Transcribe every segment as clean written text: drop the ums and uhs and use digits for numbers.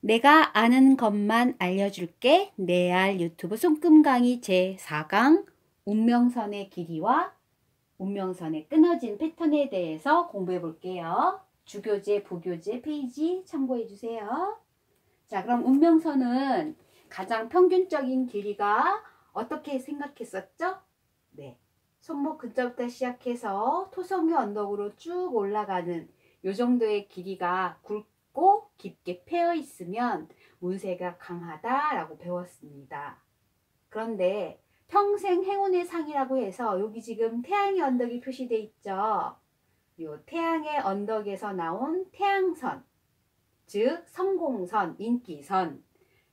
내가 아는 것만 알려줄게. 내알 유튜브 손금 강의 제4강 운명선의 길이와 운명선의 끊어진 패턴에 대해서 공부해 볼게요. 주교재, 부교재 페이지 참고해 주세요. 자, 그럼 운명선은 가장 평균적인 길이가 어떻게 생각했었죠? 네, 손목 근처부터 시작해서 토성의 언덕으로 쭉 올라가는 요 정도의 길이가 굵고 깊게 패여 있으면 운세가 강하다라고 배웠습니다. 그런데 평생 행운의 상이라고 해서 여기 지금 태양의 언덕이 표시되어 있죠. 요 태양의 언덕에서 나온 태양선, 즉 성공선, 인기선에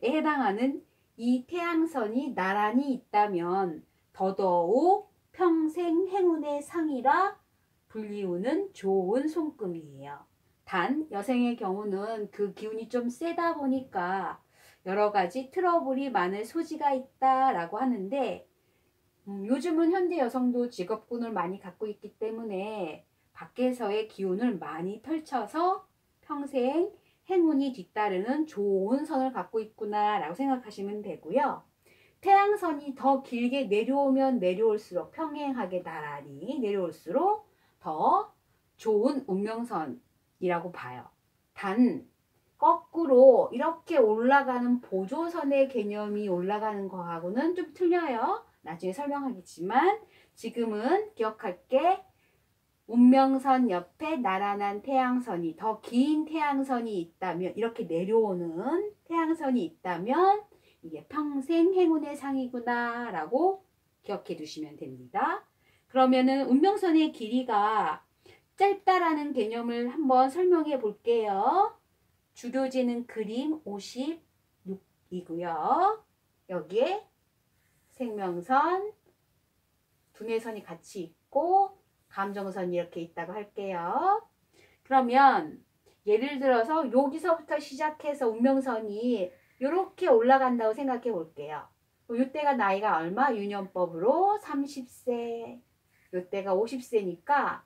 해당하는 이 태양선이 나란히 있다면 더더욱 평생 행운의 상이라 불리우는 좋은 손금이에요. 단 여생의 경우는 그 기운이 좀 세다 보니까 여러 가지 트러블이 많을 소지가 있다라고 하는데 요즘은 현대 여성도 직업군을 많이 갖고 있기 때문에 밖에서의 기운을 많이 펼쳐서 평생 행운이 뒤따르는 좋은 선을 갖고 있구나 라고 생각하시면 되고요. 태양선이 더 길게 내려오면 내려올수록 평행하게 나란히 내려올수록 더 좋은 운명선이라고 봐요. 단 거꾸로 이렇게 올라가는 보조선의 개념이 올라가는 거하고는 좀 틀려요. 나중에 설명하겠지만 지금은 기억할게. 운명선 옆에 나란한 태양선이 더 긴 태양선이 있다면 이렇게 내려오는 태양선이 있다면 이게 평생 행운의 상이구나 라고 기억해 두시면 됩니다. 그러면은 운명선의 길이가 짧다라는 개념을 한번 설명해 볼게요. 주교재는 그림 56이고요. 여기에 생명선, 두뇌선이 같이 있고 감정선이 이렇게 있다고 할게요. 그러면 예를 들어서 여기서부터 시작해서 운명선이 이렇게 올라간다고 생각해 볼게요. 이때가 나이가 얼마? 유년법으로 30세, 이때가 50세니까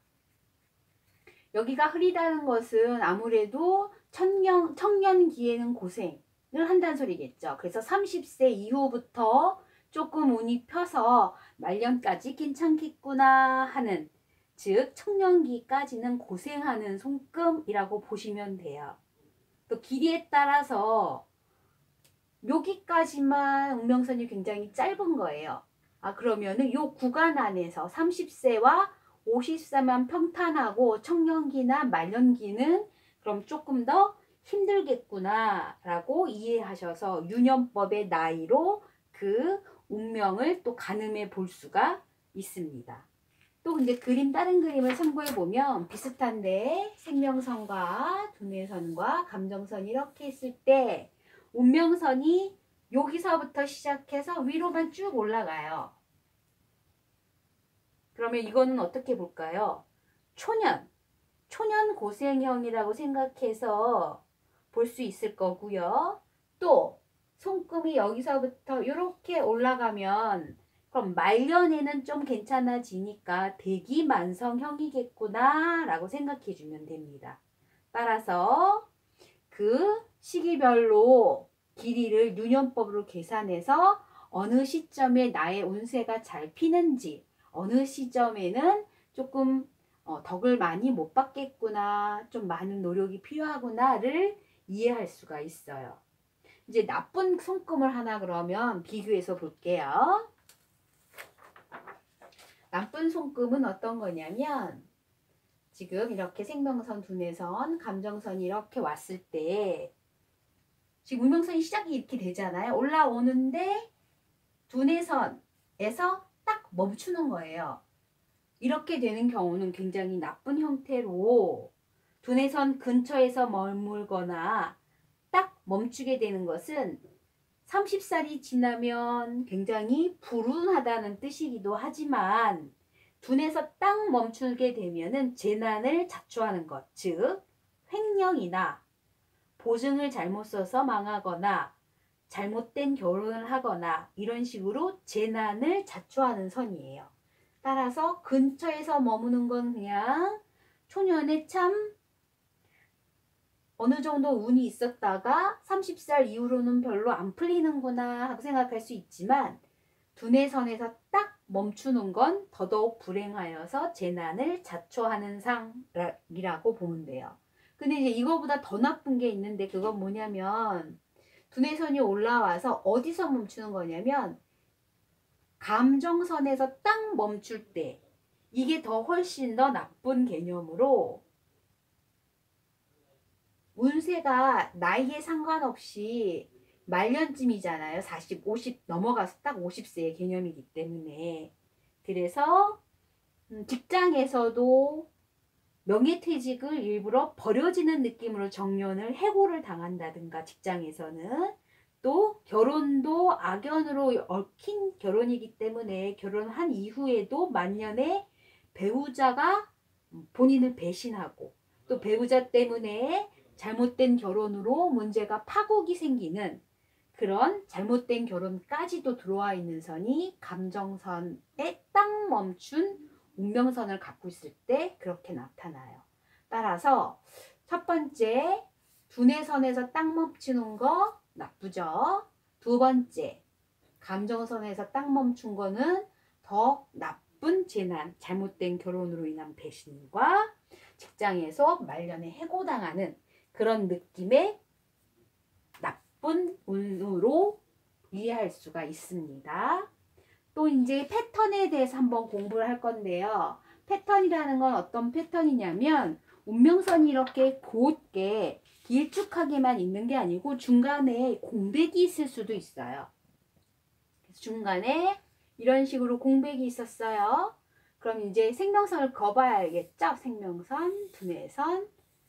여기가 흐리다는 것은 아무래도 청년기에는 고생을 한다는 소리겠죠. 그래서 30세 이후부터 조금 운이 펴서 말년까지 괜찮겠구나 하는, 즉 청년기까지는 고생하는 손금이라고 보시면 돼요. 또 길이에 따라서 여기까지만 운명선이 굉장히 짧은 거예요. 그러면은 요 구간 안에서 30세와 50세만 평탄하고 청년기나 말년기는 그럼 조금 더 힘들겠구나 라고 이해하셔서 유년법의 나이로 그 운명을 또 가늠해 볼 수가 있습니다. 또 근데 다른 그림을 참고해 보면 비슷한데 생명선과 두뇌선과 감정선이 이렇게 있을 때 운명선이 여기서부터 시작해서 위로만 쭉 올라가요. 그러면 이거는 어떻게 볼까요? 초년 고생형이라고 생각해서 볼 수 있을 거고요. 또 손금이 여기서부터 이렇게 올라가면 그럼 말년에는 좀 괜찮아지니까 대기만성형이겠구나 라고 생각해 주면 됩니다. 따라서 그 시기별로 길이를 유년법으로 계산해서 어느 시점에 나의 운세가 잘 피는지, 어느 시점에는 조금 덕을 많이 못 받겠구나, 좀 많은 노력이 필요하구나를 이해할 수가 있어요. 이제 나쁜 손금을 하나 그러면 비교해서 볼게요. 나쁜 손금은 어떤 거냐면 지금 이렇게 생명선, 두뇌선, 감정선이 이렇게 왔을 때 지금 운명선이 시작이 이렇게 되잖아요. 올라오는데 두뇌선에서 딱 멈추는 거예요. 이렇게 되는 경우는 굉장히 나쁜 형태로 두뇌선 근처에서 머물거나 딱 멈추게 되는 것은 30살이 지나면 굉장히 불운하다는 뜻이기도 하지만 둔에서 딱 멈추게 되면은 재난을 자초하는 것, 즉 횡령이나 보증을 잘못 써서 망하거나 잘못된 결혼을 하거나 이런 식으로 재난을 자초하는 선이에요. 따라서 근처에서 머무는 건 그냥 초년에 참 어느 정도 운이 있었다가 30살 이후로는 별로 안 풀리는구나 하고 생각할 수 있지만 두뇌선에서 딱 멈추는 건 더더욱 불행하여서 재난을 자초하는 상이라고 보면 돼요. 근데 이제 이거보다 더 나쁜 게 있는데 그건 뭐냐면 두뇌선이 올라와서 어디서 멈추는 거냐면 감정선에서 딱 멈출 때 이게 더 훨씬 더 나쁜 개념으로 운세가 나이에 상관없이 말년쯤이잖아요. 40, 50 넘어가서 딱 50세의 개념이기 때문에. 그래서 직장에서도 명예퇴직을 일부러 버려지는 느낌으로 정년을 해고를 당한다든가 직장에서는 또 결혼도 악연으로 얽힌 결혼이기 때문에 결혼한 이후에도 만년에 배우자가 본인을 배신하고 또 배우자 때문에 잘못된 결혼으로 문제가 파국이 생기는 그런 잘못된 결혼까지도 들어와 있는 선이 감정선에 딱 멈춘 운명선을 갖고 있을 때 그렇게 나타나요. 따라서 첫 번째 두뇌선에서 딱 멈추는 거 나쁘죠. 두 번째 감정선에서 딱 멈춘 거는 더 나쁜 재난, 잘못된 결혼으로 인한 배신과 직장에서 말년에 해고당하는 그런 느낌의 나쁜 운으로 이해할 수가 있습니다. 또 이제 패턴에 대해서 한번 공부를 할 건데요. 패턴이라는 건 어떤 패턴이냐면 운명선이 이렇게 곧게 길쭉하게만 있는 게 아니고 중간에 공백이 있을 수도 있어요. 중간에 이런 식으로 공백이 있었어요. 그럼 이제 생명선을 그어봐야 알겠죠? 생명선, 두뇌선,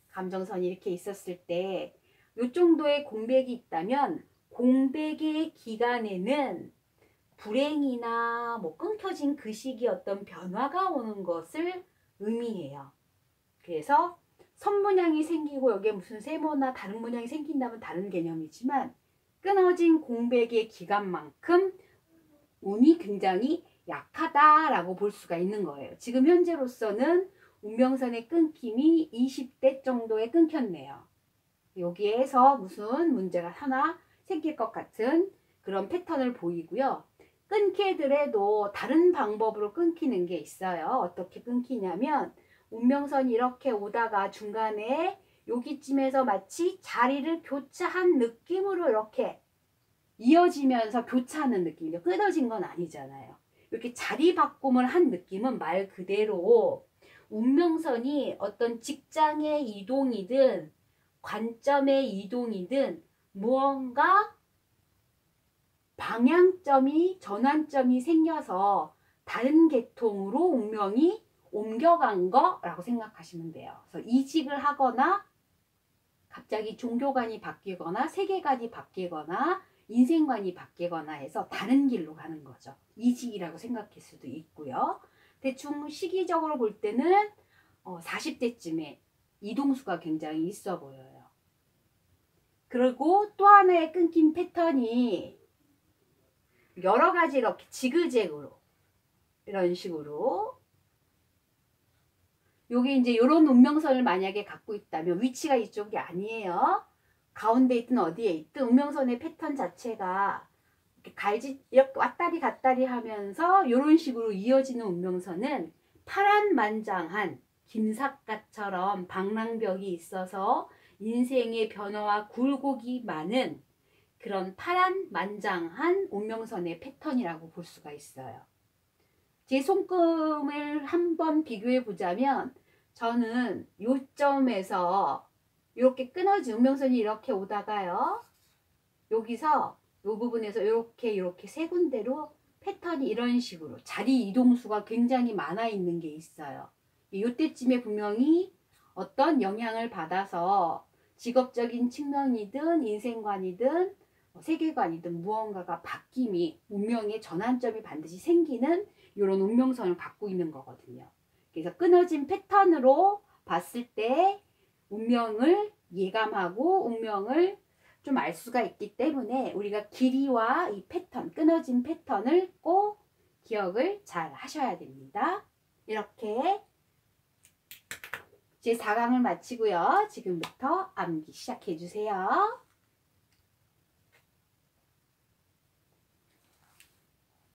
감정선이 이렇게 있었을 때 이 정도의 공백이 있다면 공백의 기간에는 불행이나 뭐 끊겨진 그 시기 어떤 변화가 오는 것을 의미해요. 그래서 선문양이 생기고 여기에 무슨 세모나 다른 문양이 생긴다면 다른 개념이지만 끊어진 공백의 기간만큼 운이 굉장히 약하다라고 볼 수가 있는 거예요. 지금 현재로서는 운명선의 끊김이 20대 정도에 끊겼네요. 여기에서 무슨 문제가 하나 생길 것 같은 그런 패턴을 보이고요. 끊기더라도 다른 방법으로 끊기는 게 있어요. 어떻게 끊기냐면 운명선이 이렇게 오다가 중간에 여기쯤에서 마치 자리를 교차한 느낌으로 이렇게 이어지면서 교차하는 느낌이죠. 끊어진 건 아니잖아요. 이렇게 자리 바꿈을 한 느낌은 말 그대로 운명선이 어떤 직장의 이동이든 관점의 이동이든 무언가 방향점이 전환점이 생겨서 다른 계통으로 운명이 옮겨간 거라고 생각하시면 돼요. 그래서 이직을 하거나 갑자기 종교관이 바뀌거나 세계관이 바뀌거나 인생관이 바뀌거나 해서 다른 길로 가는 거죠. 이직이라고 생각할 수도 있고요. 대충 시기적으로 볼 때는 40대쯤에 이동수가 굉장히 있어 보여요. 그리고 또 하나의 끊긴 패턴이 여러 가지 이렇게 지그재그로 이런 식으로 여기 이제 이런 운명선을 만약에 갖고 있다면 위치가 이쪽이 아니에요. 가운데 있든 어디에 있든 운명선의 패턴 자체가 이렇게 이렇게 왔다리 갔다리 하면서 이런 식으로 이어지는 운명선은 파란만장한 김삿갓처럼 방랑벽이 있어서 인생의 변화와 굴곡이 많은 그런 파란만장한 운명선의 패턴이라고 볼 수가 있어요. 제 손금을 한번 비교해 보자면 저는 요점에서 이렇게 끊어진 운명선이 이렇게 오다가요. 여기서 이 부분에서 이렇게 세 군데로 패턴이 이런 식으로 자리 이동수가 굉장히 많아 있는 게 있어요. 이때쯤에 분명히 어떤 영향을 받아서 직업적인 측면이든 인생관이든 세계관이든 무언가가 바뀜이 운명의 전환점이 반드시 생기는 이런 운명선을 갖고 있는 거거든요. 그래서 끊어진 패턴으로 봤을 때 운명을 예감하고 운명을 좀 알 수가 있기 때문에 우리가 길이와 이 패턴, 끊어진 패턴을 꼭 기억을 잘 하셔야 됩니다. 이렇게 제 4강을 마치고요. 지금부터 암기 시작해 주세요.